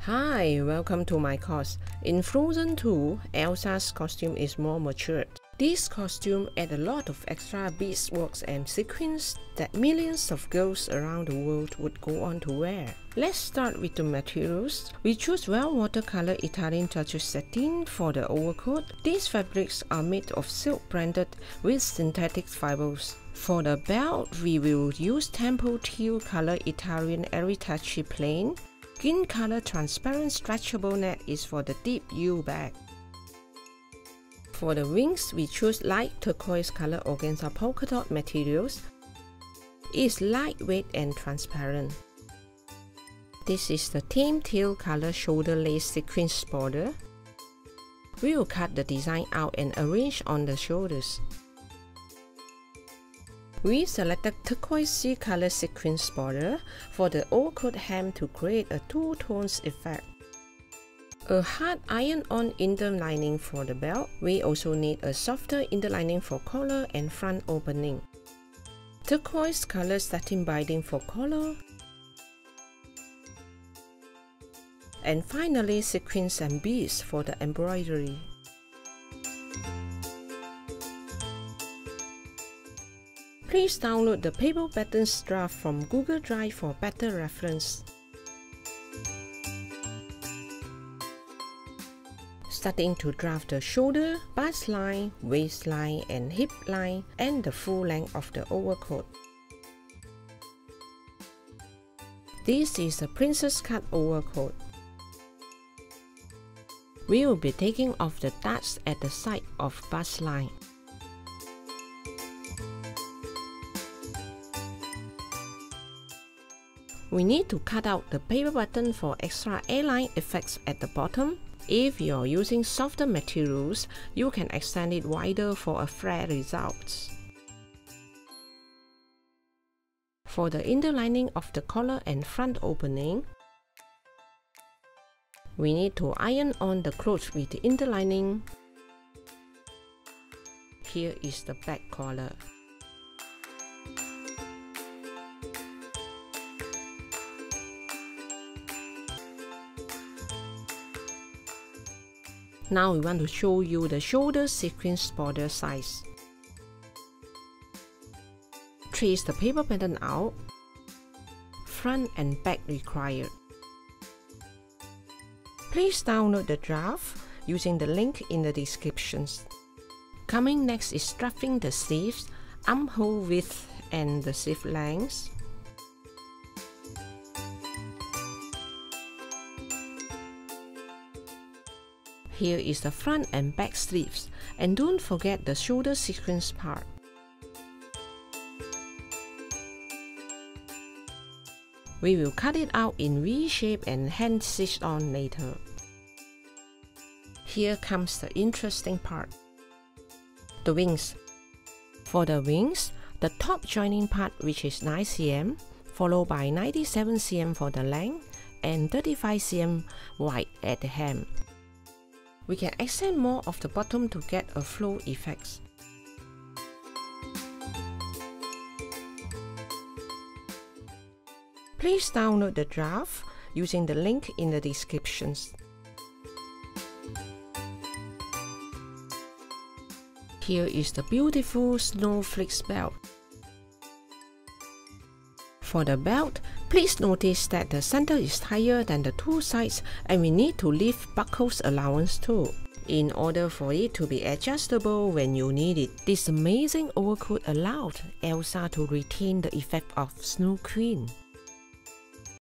Hi, welcome to my course. In Frozen 2, Elsa's costume is more matured. This costume adds a lot of extra beadswork and sequins that millions of girls around the world would go on to wear. Let's start with the materials. We choose well watercolor Italian Touch satin for the overcoat. These fabrics are made of silk blended with synthetic fibers. For the belt, we will use Tempo teal color Italian Heritage plain. Green color transparent stretchable net is for the deep U bag. For the wings, we choose light turquoise color organza polka dot materials. It is lightweight and transparent. This is the tame teal color shoulder lace sequins border. We will cut the design out and arrange on the shoulders. We selected turquoise sea color sequins border for the overcoat hem to create a two-tone effect. A hard iron-on inner lining for the belt. We also need a softer inner lining for collar and front opening. Turquoise color satin binding for collar. And finally, sequins and beads for the embroidery. Please download the paper patterns draft from Google Drive for better reference. Starting to draft the shoulder, bust line, waistline, and hip line, and the full length of the overcoat. This is a princess cut overcoat. We will be taking off the darts at the side of bust line. We need to cut out the paper button for extra A-line effects at the bottom. If you are using softer materials, you can extend it wider for a flare result. For the inner lining of the collar and front opening, we need to iron on the clothes with the inner lining. Here is the back collar. Now we want to show you the shoulder sequins border size. Trace the paper pattern out. Front and back required. Please download the draft using the link in the descriptions. Coming next is drafting the sleeves, armhole width and the sleeve length. Here is the front and back sleeves, and don't forget the shoulder sequins part. We will cut it out in V shape and hand stitch on later. Here comes the interesting part. The wings. For the wings, the top joining part, which is 9 cm, followed by 97 cm for the length and 35 cm wide at the hem. We can extend more of the bottom to get a flow effect. Please download the draft using the link in the descriptions. Here is the beautiful snowflakes belt. For the belt, please notice that the center is higher than the two sides and we need to leave buckles allowance too, in order for it to be adjustable when you need it. This amazing overcoat allowed Elsa to retain the effect of Snow Queen.